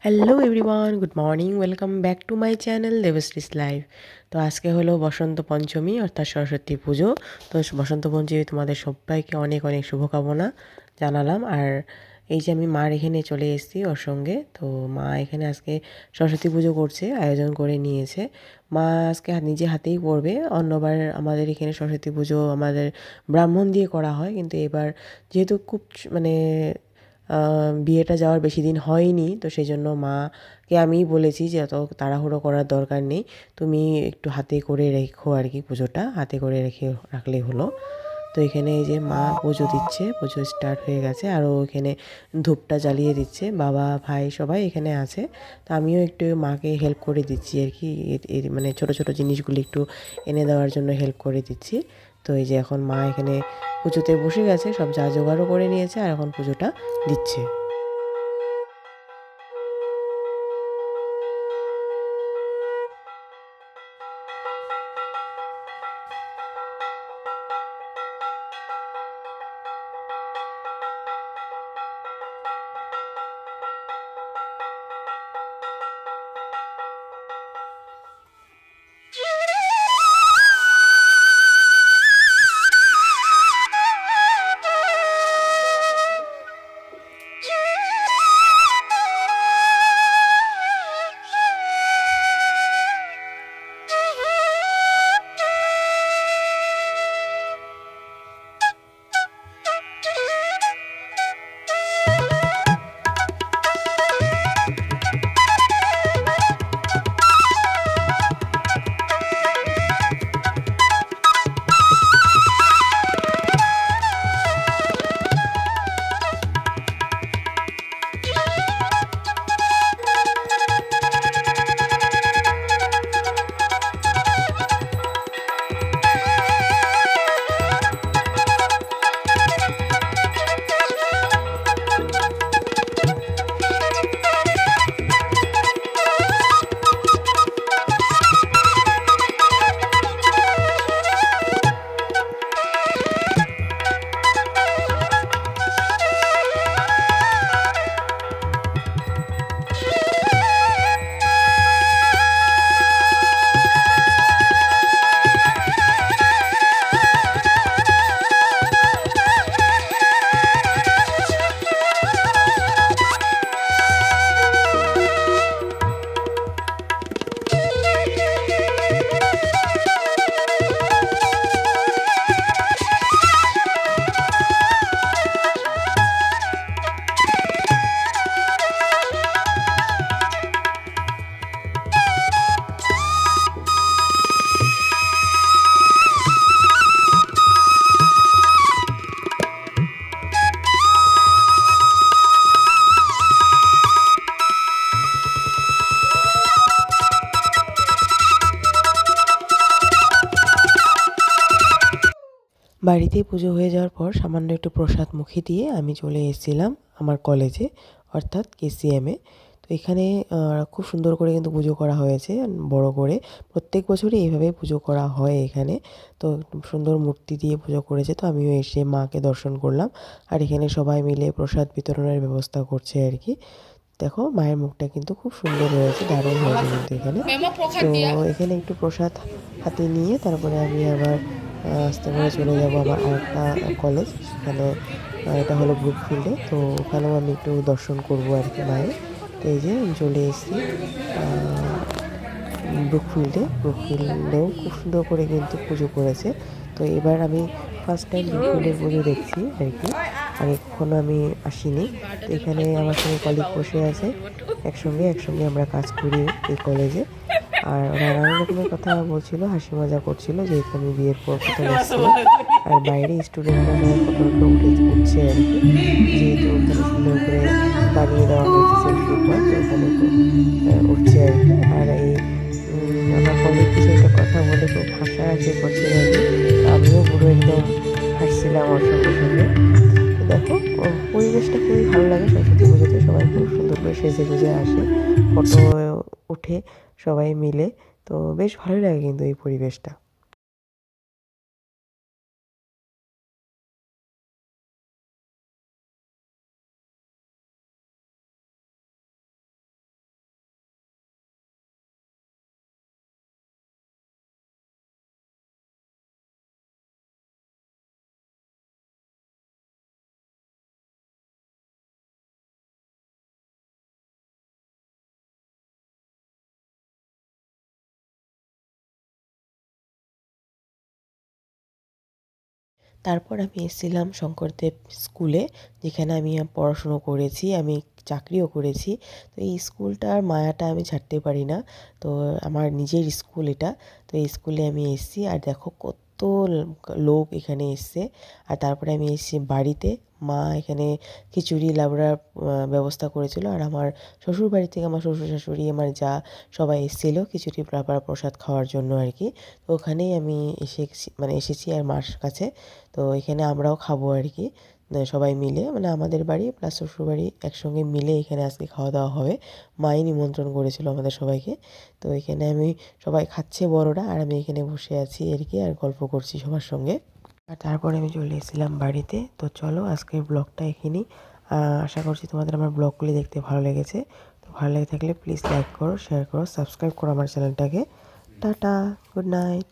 Hello everyone, good morning, welcome back to my channel Debashree's live. তো আজকে হলো বসন্ত পঞ্চমী অর্থাৎ সরস্বতী পুজো। তো বসন্ত পঞ্চমী তোমাদের সবাইকে অনেক অনেক শুভকামনা জানালাম। আর এই যে আমি মার এখানে চলে এসেছি ওর সঙ্গে। তো মা এখানে আজকে সরস্বতী পুজো করছে, আয়োজন করে নিয়েছে। মা আজকে নিজে হাতেই করবে। অন্যবার আমাদের এখানে সরস্বতী পুজো আমাদের ব্রাহ্মণ দিয়ে করা হয়, কিন্তু এবার যেহেতু খুব মানে বিয়েটা যাওয়ার বেশি দিন হয়নি, তো সেই জন্য মাকে আমিই বলেছি যে অত তাড়াহুড়ো করার দরকার নেই, তুমি একটু হাতে করে রেখো আর কি, পুজোটা হাতে করে রেখে রাখলেই হলো। তো এখানে এই যে মা পুজো দিচ্ছে, পুজো স্টার্ট হয়ে গেছে। আরও এখানে ধূপটা জ্বালিয়ে দিচ্ছে, বাবা ভাই সবাই এখানে আছে। তো আমিও একটু মাকে হেল্প করে দিচ্ছি আর কি, মানে ছোটো ছোটো জিনিসগুলি একটু এনে দেওয়ার জন্য হেল্প করে দিচ্ছি। তো এই যে এখন মা এখানে পুজোতে বসে গেছে, সব যা জোগাড়ও করে নিয়েছে, আর এখন পুজোটা দিচ্ছে। বাড়িতেই পুজো হয়ে যাওয়ার পর সামান্য একটু প্রসাদ মুখে দিয়ে আমি চলে এসেছিলাম আমার কলেজে, অর্থাৎ কেসিএমে। তো এখানে খুব সুন্দর করে কিন্তু পুজো করা হয়েছে, বড় করে। প্রত্যেক বছরই এইভাবেই পুজো করা হয় এখানে। তো সুন্দর মূর্তি দিয়ে পুজো করেছে, তো আমিও এসে মাকে দর্শন করলাম। আর এখানে সবাই মিলে প্রসাদ বিতরণের ব্যবস্থা করছে আর কি। দেখো মায়ের মুখটা কিন্তু খুব সুন্দর হয়েছে, দারুণ হয়েছে কিন্তু এখানে। তো এখানে একটু প্রসাদ হাতে নিয়ে তারপরে আমি আবার আস্তে করে চলে যাব আমার আরেকটা কলেজ, সেখানে এটা হলো ব্রুকফিল্ডে। তো ওখানেও আমি একটু দর্শন করবো আর কি মায়ের। তো এই যে আমি চলে এসেছি ব্রুকফিল্ডেও খুব সুন্দর করে কিন্তু পুজো করেছে। তো এবার আমি ফার্স্ট টাইম ব্রুকফিল্ডের পুজো দেখছি আর কি, আর কখনো আমি আসিনি। তো এখানে আমার সঙ্গে কলিগ বসে আছে, একসঙ্গে আমরা কাজ করি এই কলেজে। আর ওরা নানান রকমের কথা বলছিল, হাসি মজা করছিল, যেহেতু আমি বিয়ের পর প্রথম এসেছিলাম। আর বাইরে স্টুডেন্টরা সবাই ফটো উঠছে আর কি, যেহেতু ওখানে সুন্দর করে বানিয়ে দেওয়া হয়েছে সেলফি পয়েন্ট, তো ওখানে তো উঠছে আর কি। আর এই আমার কলিগ কিছু একটা কথা বলে খুব হাসাহাসি করছিল আর কি, আমিও পুরো একদম হাসছিলাম ওর সঙ্গে সঙ্গে। তো দেখো পরিবেশটা খুবই ভালো লাগে সরস্বতী পুজোতে, সবাই খুব সুন্দর করে সেজে গুজে আসে, ফটো উঠে সবাই মিলে। তো বেশ ভালোই লাগে কিন্তু এই পরিবেশটা। তারপর আমি এসেছিলাম শঙ্করদেব স্কুলে, যেখানে আমি পড়াশুনো করেছি, আমি চাকরিও করেছি। তো এই স্কুলটার মায়াটা আমি ছাড়তে পারি না। তো আমার নিজের স্কুল এটা। তো এই স্কুলে আমি এসেছি, আর দেখো কত লোক এখানে এসছে। আর তারপরে আমি এসেছি বাড়িতে। মা এখানে খিচুড়ি লাবড়ার ব্যবস্থা করেছিল, আর আমার শ্বশুর বাড়ি থেকে আমার শ্বশুর শাশুড়ি, আমার যা সবাই এসেছিলো খিচুড়ি লাবড়া প্রসাদ খাওয়ার জন্য আর কি। তো ওখানেই আমি এসেছি আর মার কাছে। তো এখানে আমরাও খাবো আর কি, সবাই মিলে, মানে আমাদের বাড়ি প্লাস শ্বশুরবাড়ি একসঙ্গে মিলে এখানে আজকে খাওয়া দাওয়া হবে। মাই নিমন্ত্রণ করেছিল আমাদের সবাইকে। তো এখানে আমি সবাই খাচ্ছে বড়রা, আর আমি এখানে বসে আছি আর কি, আর গল্প করছি সবার সঙ্গে। আর তারপরে আমি চলে এসেছিলাম বাড়িতে। তো চলো আজকের ব্লগটা এখানেই। আশা করছি তোমাদের আমার ব্লগগুলি দেখতে ভালো লেগেছে। তো ভালো লেগে থাকলে প্লিজ লাইক করো, শেয়ার করো, সাবস্ক্রাইব করো আমার চ্যানেলটাকে। Tata, good night.